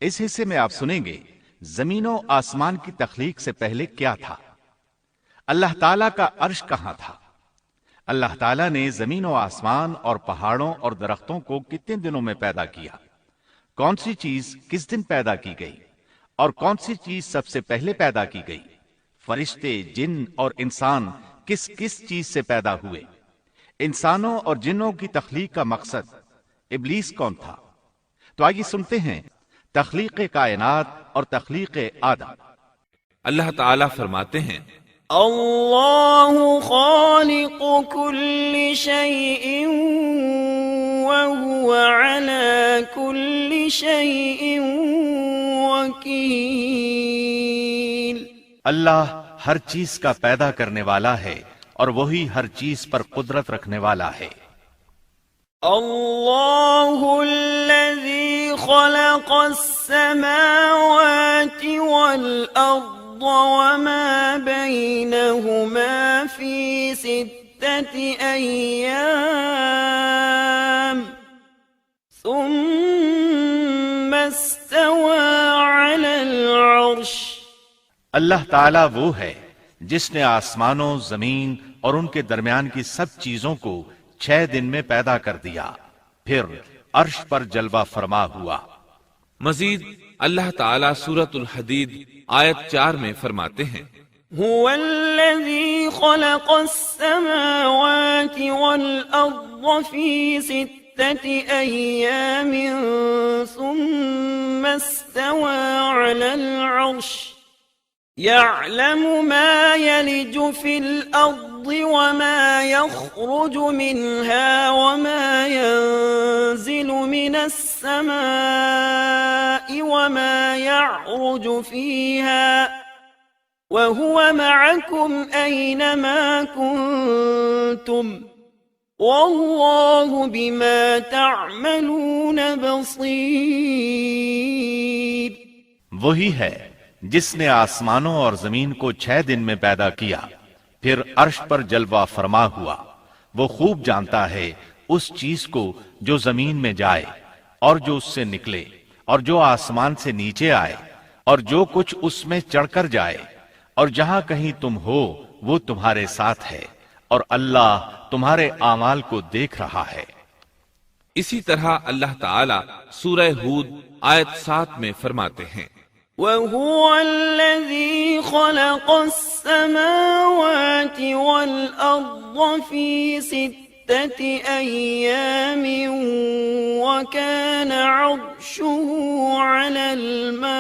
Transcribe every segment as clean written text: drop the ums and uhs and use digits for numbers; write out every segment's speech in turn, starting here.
اس حصے میں آپ سنیں گے زمین و آسمان کی تخلیق سے پہلے کیا تھا، اللہ تعالیٰ کا عرش کہاں تھا، اللہ تعالیٰ نے زمین و آسمان اور پہاڑوں اور درختوں کو کتنے دنوں میں پیدا کیا، کون سی چیز کس دن پیدا کی گئی اور کون سی چیز سب سے پہلے پیدا کی گئی، فرشتے، جن اور انسان کس کس چیز سے پیدا ہوئے، انسانوں اور جنوں کی تخلیق کا مقصد، ابلیس کون تھا۔ تو آئیے سنتے ہیں تخلیق کائنات اور تخلیق آدم۔ اللہ تعالیٰ فرماتے ہیں اللہ خالق كل شيء وهو على كل شيء وكيل۔ اللہ ہر چیز کا پیدا کرنے والا ہے اور وہی ہر چیز پر قدرت رکھنے والا ہے۔ اللہ الذي خلق السماوات والأرض وما بينهما في 6 أيام ثم استوى على العرش۔ اللہ تعالیٰ وہ ہے جس نے آسمانوں، زمین اور ان کے درمیان کی سب چیزوں کو 6 دن میں پیدا کر دیا، پھر عرش پر جلوہ فرما ہوا۔ مزید اللہ تعالیٰ سورۃ الحدید آیت 4 میں فرماتے ہیں هو الذي خلق السماوات والأرض في 6 أيام ثم استوى على العرش يعلم ما يلج في الأرض وما يخرج منها وما ينزل من السماء وما يعرج فيها وهو معكم أينما كنتم والله بما تعملون بصير۔ وہی ہے جس نے آسمانوں اور زمین کو 6 دن میں پیدا کیا، پھر عرش پر جلوہ فرما ہوا۔ وہ خوب جانتا ہے اس چیز کو جو زمین میں جائے اور جو اس سے نکلے اور جو آسمان سے نیچے آئے اور جو کچھ اس میں چڑھ کر جائے، اور جہاں کہیں تم ہو وہ تمہارے ساتھ ہے، اور اللہ تمہارے اعمال کو دیکھ رہا ہے۔ اسی طرح اللہ تعالیٰ سورہ ہود آیت 7 میں فرماتے ہیں وَهُوَ الَّذِي خَلَقَ السَّمَاوَاتِ وَالْأَرْضَ فِي 6 أَيَّامٍ وَكَانَ عَرْشُهُ عَلَى الْمَاءِ۔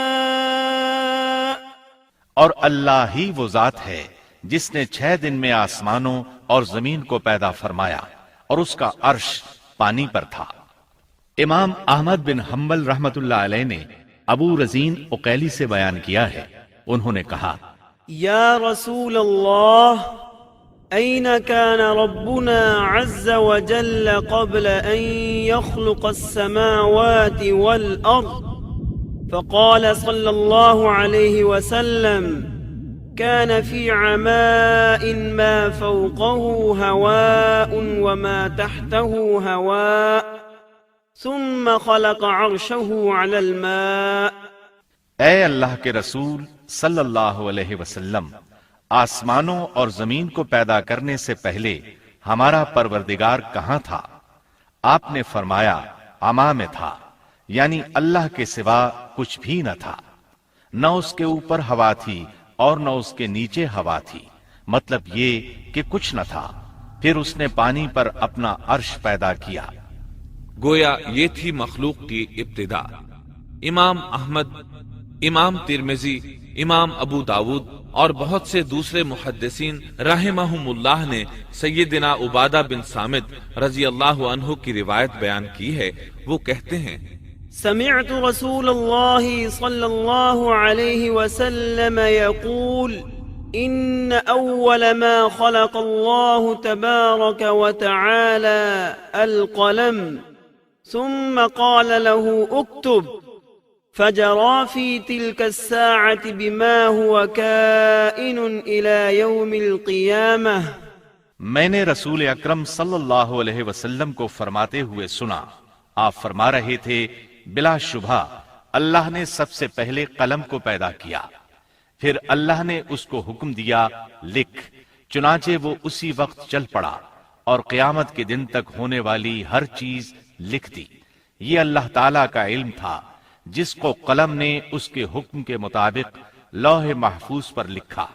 اور اللہ ہی وہ ذات ہے جس نے 6 دن میں آسمانوں اور زمین کو پیدا فرمایا اور اس کا عرش پانی پر تھا۔ امام احمد بن حنبل رحمت اللہ علیہ نے ابو رزین عقیلی سے بیان کیا ہے، انہوں نے کہا یا رسول اللہ أين كان ربنا عز وجل قبل أن يخلق السماوات والأرض؟ فقال صلى الله عليه وسلم كان في عماء ما فوقه هواء وما تحته هواء ثم خلق عرشه على الماء۔ اے اللہ کے رسول صلی اللہ علیہ وسلم، آسمانوں اور زمین کو پیدا کرنے سے پہلے ہمارا پروردگار کہاں تھا؟ آپ نے فرمایا عما میں تھا، یعنی اللہ کے سوا کچھ بھی نہ تھا، نہ اس کے اوپر ہوا تھی اور نہ اس کے نیچے ہوا تھی، مطلب یہ کہ کچھ نہ تھا، پھر اس نے پانی پر اپنا عرش پیدا کیا۔ گویا یہ تھی مخلوق کی ابتدا۔ امام احمد، امام ترمذی، امام ابو داود اور بہت سے دوسرے محدثین رحمہم اللہ نے سیدنا عبادہ بن صامت رضی اللہ عنہ کی روایت بیان کی ہے۔ وہ کہتے ہیں سمعت رسول اللہ صلی اللہ علیہ وسلم يقول ان اول ما خلق اللہ تبارک وتعالى القلم ثم قال له اكتب فجرى في تلك الساعة بما هو كائن إلى يوم القيامة۔ میں نے رسول اکرم صلی اللہ علیہ وسلم کو فرماتے ہوئے سنا، آپ فرما رہے تھے بلا شبہ اللہ نے سب سے پہلے قلم کو پیدا کیا، پھر اللہ نے اس کو حکم دیا لکھ، چنانچہ وہ اسی وقت چل پڑا اور قیامت کے دن تک ہونے والی ہر چیز لکھ دی۔ یہ اللہ تعالیٰ کا علم تھا جس کو قلم نے اس کے حکم کے مطابق لوح محفوظ پر لکھا۔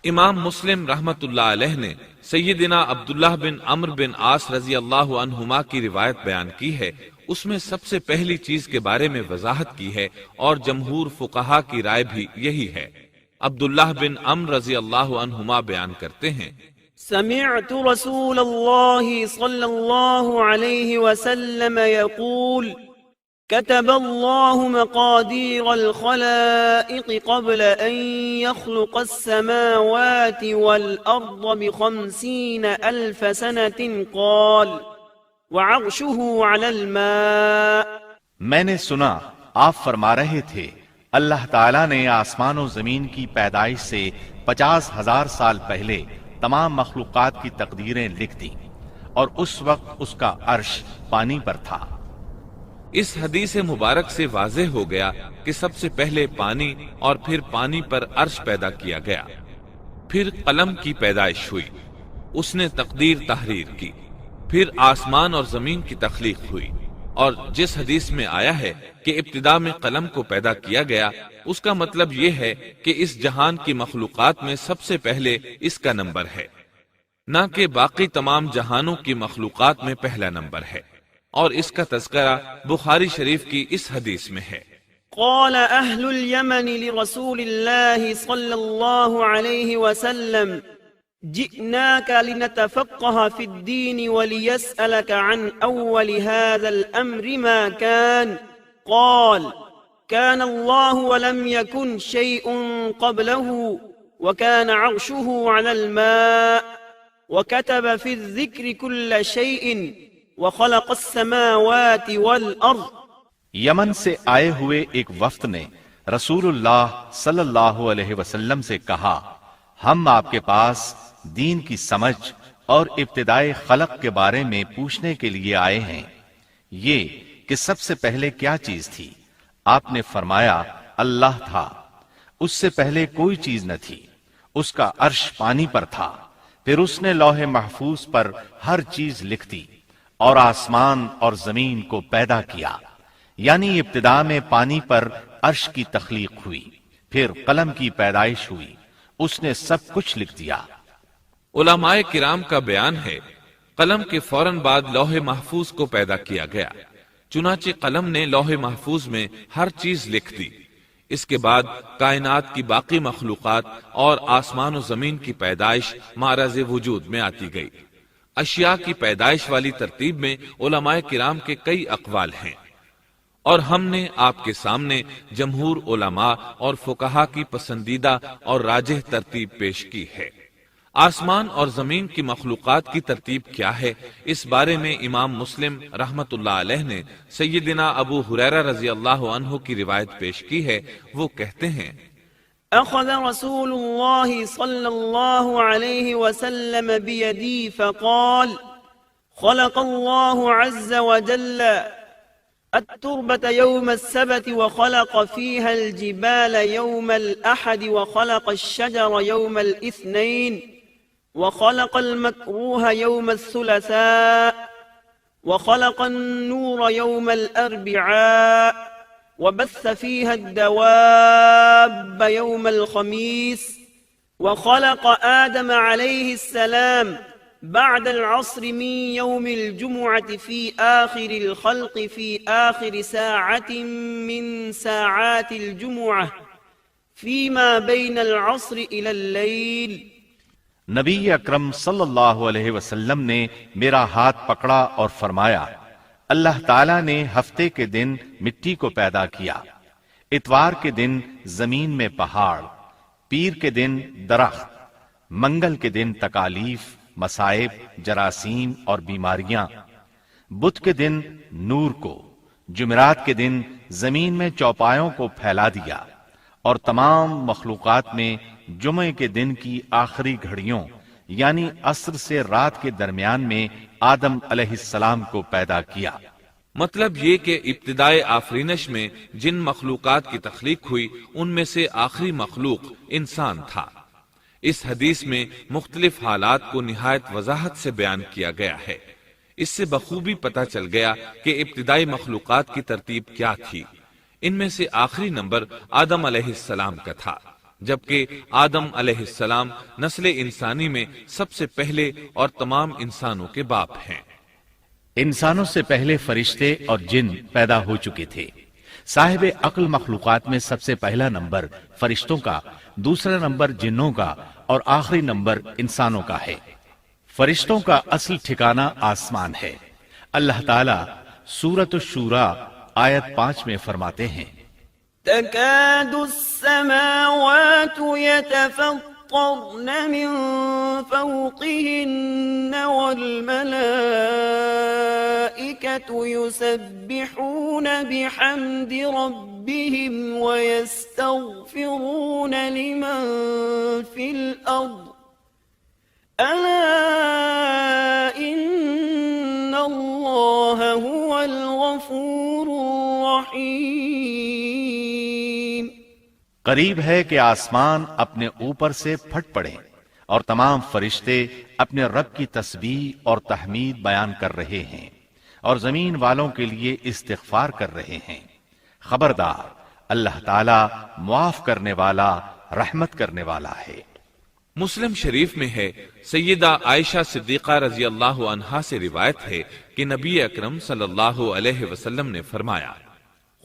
امام مسلم رحمت اللہ علیہ نے سیدنا عبداللہ بن عمرو بن عاص رضی اللہ عنہما کی روایت بیان کی ہے، اس میں سب سے پہلی چیز کے بارے میں وضاحت کی ہے اور جمہور فقہا کی رائے بھی یہی ہے۔ عبداللہ بن عمرو رضی اللہ عنہما بیان کرتے ہیں، سمعت رسول اللہ صلی اللہ علیہ وسلم يقول كتب الله مقادير الخلائق قبل أن يخلق السماوات والأرض ب50,000 سنة قال وعرشه على الماء۔ میں نے سنا آپ فرما رہے تھے اللہ تعالیٰ نے آسمان و زمین کی پیدائش سے 50,000 سال پہلے تمام مخلوقات کی تقدیریں لکھ دیں اور اس وقت اس کا عرش پانی پر تھا۔ اس حدیث مبارک سے واضح ہو گیا کہ سب سے پہلے پانی اور پھر پانی پر عرش پیدا کیا گیا، پھر قلم کی پیدائش ہوئی، اس نے تقدیر تحریر کی، پھر آسمان اور زمین کی تخلیق ہوئی، اور جس حدیث میں آیا ہے کہ ابتدا میں قلم کو پیدا کیا گیا، اس کا مطلب یہ ہے کہ اس جہان کی مخلوقات میں سب سے پہلے اس کا نمبر ہے، نہ کہ باقی تمام جہانوں کی مخلوقات میں پہلا نمبر ہے، اور اس کا تذکرہ بخاری شریف کی اس حدیث میں ہے۔ قال أهل اليمن لرسول الله صلى الله عليه وسلم جئناك لنتفقه في الدين وليسألك عن أول هذا الأمر ما كان قال كان الله ولم يكن شيء قبله وكان عرشه على الماء وكتب في الذكر كل شيء وخلق السماوات والأرض۔ یمن سے آئے ہوئے ایک وفد نے رسول اللہ صلی اللہ علیہ وسلم سے کہا، ہم آپ کے پاس دین کی سمجھ اور ابتدائی خلق کے بارے میں پوچھنے کے لیے آئے ہیں، یہ کہ سب سے پہلے کیا چیز تھی؟ آپ نے فرمایا اللہ تھا، اس سے پہلے کوئی چیز نہ تھی، اس کا عرش پانی پر تھا، پھر اس نے لوح محفوظ پر ہر چیز لکھ دی اور آسمان اور زمین کو پیدا کیا، یعنی ابتدا میں پانی پر عرش کی تخلیق ہوئی، پھر قلم کی پیدائش ہوئی، اس نے سب کچھ لکھ دیا۔ علماء کرام کا بیان ہے قلم کے فوراً بعد لوح محفوظ کو پیدا کیا گیا، چنانچہ قلم نے لوح محفوظ میں ہر چیز لکھ دی، اس کے بعد کائنات کی باقی مخلوقات اور آسمان و زمین کی پیدائش معرض وجود میں آتی گئی۔ اشیاء کی پیدائش والی ترتیب میں علماء کرام کے کئی اقوال ہیں، اور ہم نے آپ کے سامنے جمہور علماء اور فقہا کی پسندیدہ اور راجح ترتیب پیش کی ہے۔ آسمان اور زمین کی مخلوقات کی ترتیب کیا ہے، اس بارے میں امام مسلم رحمت اللہ علیہ نے سیدنا ابو ہریرہ رضی اللہ عنہ کی روایت پیش کی ہے، وہ کہتے ہیں، أخذ رسول الله صلى الله عليه وسلم بيدي فقال خلق الله عز وجل التربة يوم السبت وخلق فيها الجبال يوم الأحد وخلق الشجر يوم الاثنين وخلق المكروه يوم الثلاثاء وخلق النور يوم الأربعاء وبث فيها الدواب يوم الخميس وخلق آدم عليه السلام بعد العصر من يوم الجمعة في آخر الخلق في آخر ساعة من ساعات الجمعة فيما بين العصر إلى الليل۔ نبی اکرم صلی اللہ علیہ وسلم نے میرا ہاتھ پکڑا اور فرمایا، اللہ تعالیٰ نے ہفتے کے دن مٹی کو پیدا کیا، اتوار کے دن زمین میں پہاڑ، پیر کے دن درخت، منگل کے دن تکالیف، مصائب، جراثیم اور بیماریاں، بدھ کے دن نور کو، جمعرات کے دن زمین میں چوپایوں کو پھیلا دیا، اور تمام مخلوقات میں جمعے کے دن کی آخری گھڑیوں یعنی عصر سے رات کے درمیان میں آدم علیہ السلام کو پیدا کیا۔ مطلب یہ کہ ابتدائے آفرینش میں جن مخلوقات کی تخلیق ہوئی ان میں سے آخری مخلوق انسان تھا۔ اس حدیث میں مختلف حالات کو نہایت وضاحت سے بیان کیا گیا ہے۔ اس سے بخوبی پتہ چل گیا کہ ابتدائی مخلوقات کی ترتیب کیا تھی۔ ان میں سے آخری نمبر آدم علیہ السلام کا تھا، جبکہ آدم علیہ السلام نسل انسانی میں سب سے پہلے اور تمام انسانوں کے باپ ہیں۔ انسانوں سے پہلے فرشتے اور جن پیدا ہو چکے تھے۔ صاحب عقل مخلوقات میں سب سے پہلا نمبر فرشتوں کا، دوسرا نمبر جنوں کا اور آخری نمبر انسانوں کا ہے۔ فرشتوں کا اصل ٹھکانہ آسمان ہے۔ اللہ تعالی سورۃ الشورى آیت 5 میں فرماتے ہیں، تكاد السماوات يتفطرن من فوقهن والملائكة يسبحون بحمد ربهم ويستغفرون لمن في الأرض ألا إن الله هو الغفور الرحيم۔ قریب ہے کہ آسمان اپنے اوپر سے پھٹ پڑے اور تمام فرشتے اپنے رب کی تسبیح اور تحمید بیان کر رہے ہیں اور زمین والوں کے لیے استغفار کر رہے ہیں۔ خبردار، اللہ تعالی معاف کرنے والا، رحمت کرنے والا ہے۔ مسلم شریف میں ہے، سیدہ عائشہ صدیقہ رضی اللہ عنہا سے روایت ہے کہ نبی اکرم صلی اللہ علیہ وسلم نے فرمایا،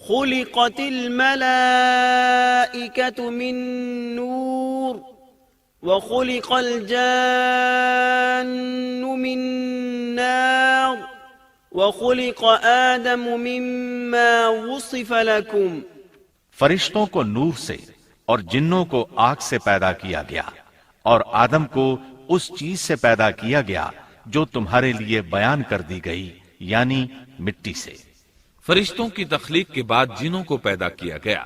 خلقت الملائكة من نور وخلق الجان من نار وخلق آدم مما وصف لكم۔ فرشتوں کو نور سے اور جنوں کو آگ سے پیدا کیا گیا اور آدم کو اس چیز سے پیدا کیا گیا جو تمہارے لیے بیان کر دی گئی، یعنی مٹی سے۔ فرشتوں کی تخلیق کے بعد جنوں کو پیدا کیا گیا۔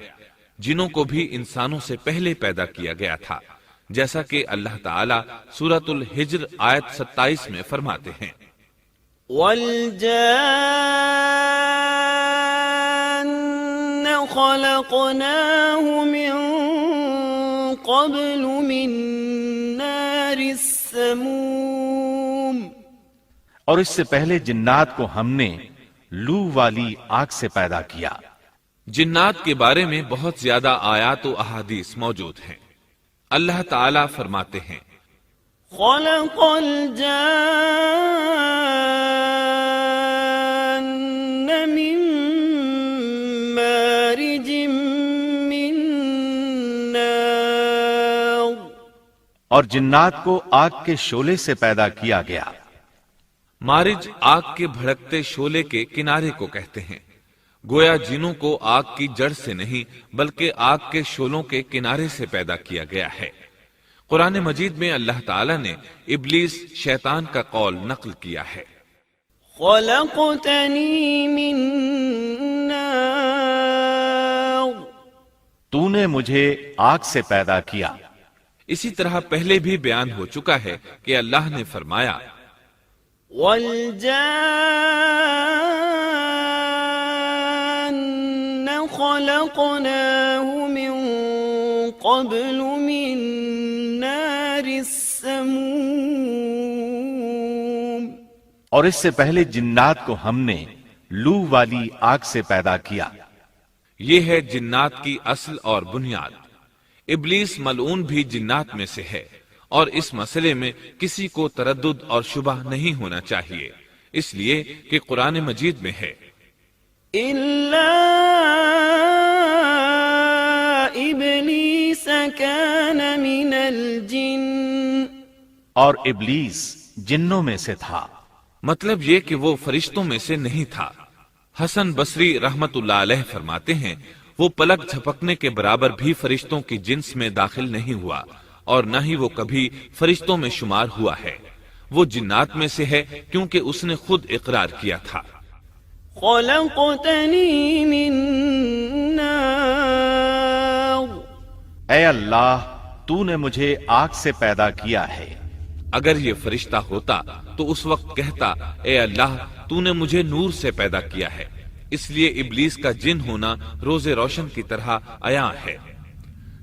جنوں کو بھی انسانوں سے پہلے پیدا کیا گیا تھا، جیسا کہ اللہ تعالیٰ سورۃ الحجر آیت 27 میں فرماتے ہیں، وَالْجَانَّ خَلَقْنَاهُ مِن قَبْلُ مِن نَّارِ السَّمُومِ۔ اور اس سے پہلے جنات کو ہم نے لو والی آگ سے پیدا کیا۔ جنات کے بارے میں بہت زیادہ آیات و احادیث موجود ہیں۔ اللہ تعالیٰ فرماتے ہیں، خلق الجان من مارج من نار۔ اور جنات کو آگ کے شعلے سے پیدا کیا گیا۔ مارج آگ کے بھڑکتے شعلے کے کنارے کو کہتے ہیں۔ گویا جنوں کو آگ کی جڑ سے نہیں بلکہ آگ کے شعلوں کے کنارے سے پیدا کیا گیا ہے۔ قرآن مجید میں اللہ تعالیٰ نے ابلیس شیطان کا قول نقل کیا ہے، خلقتنی من نار۔ تو نے مجھے آگ سے پیدا کیا۔ اسی طرح پہلے بھی بیان ہو چکا ہے کہ اللہ نے فرمایا، والجان خلقناه من قبل من نار السموم۔ اور اس سے پہلے جنات کو ہم نے لو والی آگ سے پیدا کیا۔ یہ ہے جنات کی اصل اور بنیاد۔ ابلیس ملعون بھی جنات میں سے ہے، اور اس مسئلے میں کسی کو تردد اور شبہ نہیں ہونا چاہیے، اس لیے کہ قرآن مجید میں ہے، إِلَّا إِبْلِيسَ كَانَ مِنَ الْجِنِّ۔ اور ابلیس جنوں میں سے تھا۔ مطلب یہ کہ وہ فرشتوں میں سے نہیں تھا۔ حسن بصری رحمت اللہ علیہ فرماتے ہیں، وہ پلک جھپکنے کے برابر بھی فرشتوں کی جنس میں داخل نہیں ہوا، اور نہ ہی وہ کبھی فرشتوں میں شمار ہوا ہے۔ وہ جنات میں سے ہے کیونکہ اس نے خود اقرار کیا تھا، خلقتنی من نار۔ اے اللہ، تو نے مجھے آگ سے پیدا کیا ہے۔ اگر یہ فرشتہ ہوتا تو اس وقت کہتا، اے اللہ تو نے مجھے نور سے پیدا کیا ہے، اس لیے ابلیس کا جن ہونا روز روشن کی طرح عیاں ہے۔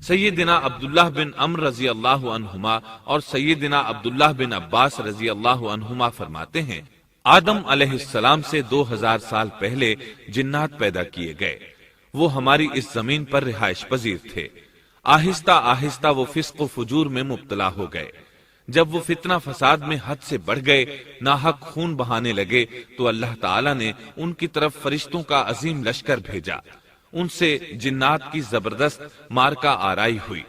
سیدنا عبداللہ بن عمرو رضی اللہ عنہما اور سیدنا عبداللہ بن عباس رضی اللہ عنہما فرماتے ہیں، آدم علیہ السلام سے 2000 سال پہلے جنات پیدا کیے گئے، وہ ہماری اس زمین پر رہائش پذیر تھے۔ آہستہ آہستہ وہ فسق و فجور میں مبتلا ہو گئے۔ جب وہ فتنہ فساد میں حد سے بڑھ گئے، ناحق خون بہانے لگے، تو اللہ تعالیٰ نے ان کی طرف فرشتوں کا عظیم لشکر بھیجا۔ ان سے جنات کی زبردست مارکا آرائی ہوئی۔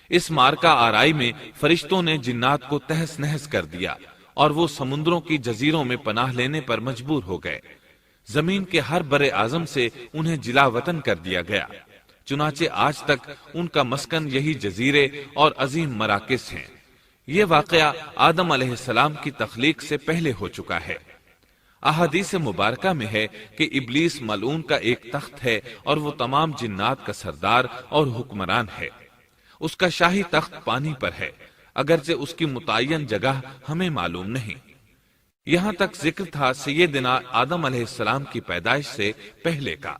اس مارکا آرائی میں فرشتوں نے جنات کو تہس نہس کر دیا اور وہ سمندروں کی جزیروں میں پناہ لینے پر مجبور ہو گئے۔ زمین کے ہر بر اعظم سے انہیں جلا وطن کر دیا گیا، چنانچہ آج تک ان کا مسکن یہی جزیرے اور عظیم مراکز ہیں۔ یہ واقعہ آدم علیہ السلام کی تخلیق سے پہلے ہو چکا ہے۔ احادیث مبارکہ میں ہے کہ ابلیس ملعون کا ایک تخت ہے اور وہ تمام جنات کا سردار اور حکمران ہے۔ اس کا شاہی تخت پانی پر ہے، اگرچہ اس کی متعین جگہ ہمیں معلوم نہیں۔ یہاں تک ذکر تھا سیدنا آدم علیہ السلام کی پیدائش سے پہلے کا۔